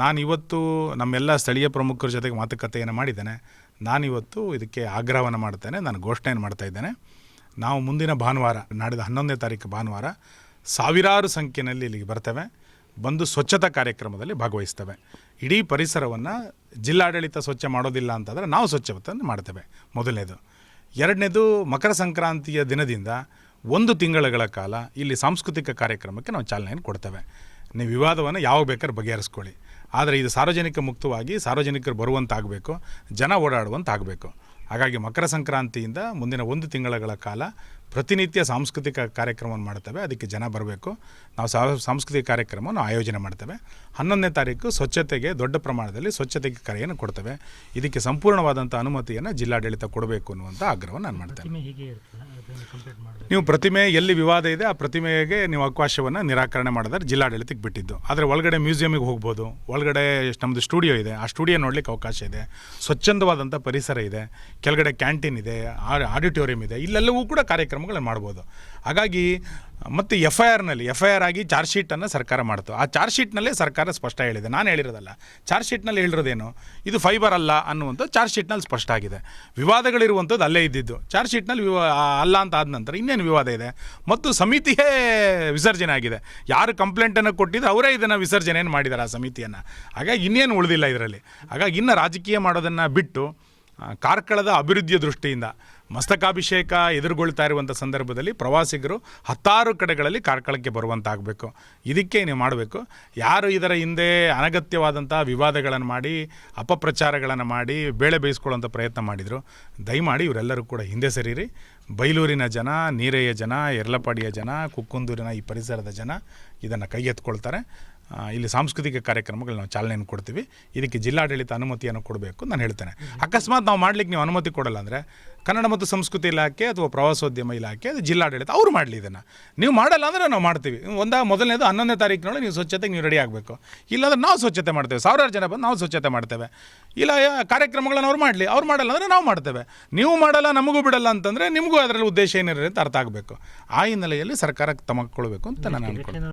ನಾನಿವತ್ತು ನಮ್ಮೆಲ್ಲ ಸ್ಥಳೀಯ ಪ್ರಮುಖರ ಜೊತೆಗೆ ಮಾತುಕತೆಯನ್ನು ಮಾಡಿದ್ದೇನೆ. ನಾನಿವತ್ತು ಇದಕ್ಕೆ ಆಗ್ರಹವನ್ನು ಮಾಡ್ತೇನೆ, ನಾನು ಘೋಷಣೆಯನ್ನು ಮಾಡ್ತಾಯಿದ್ದೇನೆ. ನಾವು ಮುಂದಿನ ಭಾನುವಾರ, ನಾಡಿದ 11ನೇ ತಾರೀಕು ಭಾನುವಾರ ಸಾವಿರಾರು ಸಂಖ್ಯೆಯಲ್ಲಿ ಇಲ್ಲಿಗೆ ಬರ್ತೇವೆ, ಬಂದು ಸ್ವಚ್ಛತಾ ಕಾರ್ಯಕ್ರಮದಲ್ಲಿ ಭಾಗವಹಿಸ್ತೇವೆ. ಇಡೀ ಪರಿಸರವನ್ನು ಜಿಲ್ಲಾಡಳಿತ ಸ್ವಚ್ಛ ಮಾಡೋದಿಲ್ಲ ಅಂತಂದರೆ ನಾವು ಸ್ವಚ್ಛತೆಯನ್ನು ಮಾಡ್ತೇವೆ. ಮೊದಲನೇದು. ಎರಡನೇದು, ಮಕರ ಸಂಕ್ರಾಂತಿಯ ದಿನದಿಂದ 1 ತಿಂಗಳ ಕಾಲ ಇಲ್ಲಿ ಸಾಂಸ್ಕೃತಿಕ ಕಾರ್ಯಕ್ರಮಕ್ಕೆ ನಾವು ಚಾಲನೆಯನ್ನು ಕೊಡ್ತೇವೆ. ನೀವು ವಿವಾದವನ್ನು ಯಾವಾಗ ಬೇಕಾದ್ರೂ ಬಗೆಹರಿಸ್ಕೊಳ್ಳಿ, ಆದರೆ ಇದು ಸಾರ್ವಜನಿಕ ಮುಕ್ತವಾಗಿ ಸಾರ್ವಜನಿಕರು ಬರುವಂತಾಗಬೇಕು, ಜನ ಓಡಾಡುವಂತಾಗಬೇಕು. ಹಾಗಾಗಿ ಮಕರ ಸಂಕ್ರಾಂತಿಯಿಂದ ಮುಂದಿನ 1 ತಿಂಗಳ ಕಾಲ ಪ್ರತಿನಿತ್ಯ ಸಾಂಸ್ಕೃತಿಕ ಕಾರ್ಯಕ್ರಮವನ್ನು ಮಾಡ್ತೇವೆ. ಅದಕ್ಕೆ ಜನ ಬರಬೇಕು. ನಾವು ಸಾಂಸ್ಕೃತಿಕ ಕಾರ್ಯಕ್ರಮವನ್ನು ಆಯೋಜನೆ ಮಾಡ್ತೇವೆ. 11ನೇ ತಾರೀಕು ಸ್ವಚ್ಛತೆಗೆ ದೊಡ್ಡ ಪ್ರಮಾಣದಲ್ಲಿ ಸ್ವಚ್ಛತೆಗೆ ಕರೆಯನ್ನು ಕೊಡ್ತೇವೆ. ಇದಕ್ಕೆ ಸಂಪೂರ್ಣವಾದಂಥ ಅನುಮತಿಯನ್ನು ಜಿಲ್ಲಾಡಳಿತ ಕೊಡಬೇಕು ಅನ್ನುವಂಥ ಆಗ್ರಹವನ್ನು ನಾನು ಮಾಡ್ತೇನೆ. ನೀವು ಪ್ರತಿಮೆ ಎಲ್ಲಿ ವಿವಾದ ಇದೆ ಆ ಪ್ರತಿಮೆಗೆ ನೀವು ಅವಕಾಶವನ್ನು ನಿರಾಕರಣೆ ಮಾಡಿದ್ರೆ ಜಿಲ್ಲಾಡಳಿತಕ್ಕೆ ಬಿಟ್ಟಿದ್ದು. ಆದರೆ ಒಳಗಡೆ ಮ್ಯೂಸಿಯಮಿಗೆ ಹೋಗ್ಬೋದು, ಒಳಗಡೆ ನಮ್ಮದು ಸ್ಟುಡಿಯೋ ಇದೆ, ಆ ಸ್ಟುಡಿಯೋ ನೋಡಲಿಕ್ಕೆ ಅವಕಾಶ ಇದೆ, ಸ್ವಚ್ಛಂದವಾದಂಥ ಪರಿಸರ ಇದೆ, ಕೆಳಗಡೆ ಕ್ಯಾಂಟೀನ್ ಇದೆ, ಆಡಿಟೋರಿಯಂ ಇದೆ, ಇಲ್ಲೆಲ್ಲವೂ ಕೂಡ ಕಾರ್ಯಕ್ರಮಗಳನ್ನು ಮಾಡ್ಬೋದು. ಹಾಗಾಗಿ ಮತ್ತು ಎಫ್ ಐ ಆರ್ ಆಗಿ ಚಾರ್ಜ್ ಶೀಟನ್ನು ಸರ್ಕಾರ ಮಾಡ್ತು. ಆ ಚಾರ್ಜ್ ಶೀಟ್ನಲ್ಲೇ ಸರ್ಕಾರ ಸ್ಪಷ್ಟ ಹೇಳಿದೆ, ನಾನು ಹೇಳಿರೋದಲ್ಲ. ಚಾರ್ಜ್ ಶೀಟ್ನಲ್ಲಿ ಹೇಳಿರೋದೇನು, ಇದು ಫೈಬರ್ ಅಲ್ಲ ಅನ್ನುವಂಥ ಚಾರ್ಜ್ ಶೀಟ್ನಲ್ಲಿ ಸ್ಪಷ್ಟ ಆಗಿದೆ. ವಿವಾದಗಳಿರುವಂಥದ್ದು ಅಲ್ಲೇ ಇದ್ದಿದ್ದು. ಚಾರ್ಜ್ ಶೀಟ್ನಲ್ಲಿ ಅಲ್ಲ ಅಂತ ಆದ ನಂತರ ಇನ್ನೇನು ವಿವಾದ ಇದೆ? ಮತ್ತು ಸಮಿತಿಯೇ ವಿಸರ್ಜನೆ ಆಗಿದೆ. ಯಾರು ಕಂಪ್ಲೇಂಟನ್ನು ಕೊಟ್ಟಿದ್ದು ಅವರೇ ಇದನ್ನು ವಿಸರ್ಜನೆಯನ್ನು ಮಾಡಿದ್ದಾರೆ, ಆ ಸಮಿತಿಯನ್ನು. ಹಾಗಾಗಿ ಇನ್ನೇನು ಉಳಿದಿಲ್ಲ ಇದರಲ್ಲಿ. ಹಾಗಾಗಿ ಇನ್ನು ರಾಜಕೀಯ ಮಾಡೋದನ್ನು ಬಿಟ್ಟು ಕಾರ್ಕಳದ ಅಭಿವೃದ್ಧಿಯ ದೃಷ್ಟಿಯಿಂದ ಮಸ್ತಕಾಭಿಷೇಕ ಎದುರುಗೊಳ್ತಾ ಇರುವಂಥ ಸಂದರ್ಭದಲ್ಲಿ ಪ್ರವಾಸಿಗರು 10 ಕಡೆಗಳಲ್ಲಿ ಕಾರ್ಕಳಕ್ಕೆ ಬರುವಂತಾಗಬೇಕು. ಇದಕ್ಕೆ ನೀವು ಮಾಡಬೇಕು. ಯಾರು ಇದರ ಹಿಂದೆ ಅನಗತ್ಯವಾದಂಥ ವಿವಾದಗಳನ್ನು ಮಾಡಿ ಅಪಪ್ರಚಾರಗಳನ್ನು ಮಾಡಿ ಬೇಳೆ ಬೇಯಿಸ್ಕೊಳ್ಳೋಂಥ ಪ್ರಯತ್ನ ಮಾಡಿದರು, ದಯಮಾಡಿ ಇವರೆಲ್ಲರೂ ಕೂಡ ಹಿಂದೆ ಸರಿರಿ. ಬೈಲೂರಿನ ಜನ, ನೀರೆಯ ಜನ, ಯರ್ಲಪಾಡಿಯ ಜನ, ಕುಕ್ಕುಂದೂರಿನ ಈ ಪರಿಸರದ ಜನ ಇದನ್ನು ಕೈಗೆತ್ಕೊಳ್ತಾರೆ. ಇಲ್ಲಿ ಸಾಂಸ್ಕೃತಿಕ ಕಾರ್ಯಕ್ರಮಗಳು ನಾವು ಚಾಲನೆಯನ್ನು ಕೊಡ್ತೀವಿ. ಇದಕ್ಕೆ ಜಿಲ್ಲಾಡಳಿತ ಅನುಮತಿಯನ್ನು ಕೊಡಬೇಕು ನಾನು ಹೇಳ್ತೇನೆ. ಅಕಸ್ಮಾತ್ ನಾವು ಮಾಡಲಿಕ್ಕೆ ನೀವು ಅನುಮತಿ ಕೊಡಲ್ಲ ಅಂದರೆ ಕನ್ನಡ ಮತ್ತು ಸಂಸ್ಕೃತಿ ಇಲಾಖೆ ಅಥವಾ ಪ್ರವಾಸೋದ್ಯಮ ಇಲಾಖೆ, ಅದು ಜಿಲ್ಲಾಡಳಿತ ಅವರು ಮಾಡಲಿ. ಇದನ್ನು ನೀವು ಮಾಡಲ್ಲ ಅಂದರೆ ನಾವು ಮಾಡ್ತೀವಿ. ಮೊದಲನೇದು 11ನೇ ತಾರೀಕಿನೊಳಗೆ ನೀವು ಸ್ವಚ್ಛತೆಗೆ ನೀವು ರೆಡಿ ಆಗಬೇಕು. ಇಲ್ಲಾಂದ್ರೆ ನಾವು ಸ್ವಚ್ಛತೆ ಮಾಡ್ತೇವೆ, ಸಾವಿರಾರು ಜನ ಬಂದು ನಾವು ಸ್ವಚ್ಛತೆ ಮಾಡ್ತೇವೆ. ಇಲ್ಲ ಕಾರ್ಯಕ್ರಮಗಳನ್ನು ಅವ್ರು ಮಾಡಲಿ, ಅವ್ರು ಮಾಡಲ್ಲ ಅಂದರೆ ನಾವು ಮಾಡ್ತೇವೆ. ನೀವು ಮಾಡಲ್ಲ ನಮಗೂ ಬಿಡಲ್ಲ ಅಂತಂದರೆ ನಿಮಗೂ ಅದರಲ್ಲಿ ಉದ್ದೇಶ ಏನಿರುತ್ತೆ ಅಂತ ಅರ್ಥ ಆಗಬೇಕು. ಆ ಹಿನ್ನೆಲೆಯಲ್ಲಿ ಸರ್ಕಾರ ತಗೊಳ್ಬೇಕು ಅಂತ ನಾನು ಅಂದ್ಕೊಂಡು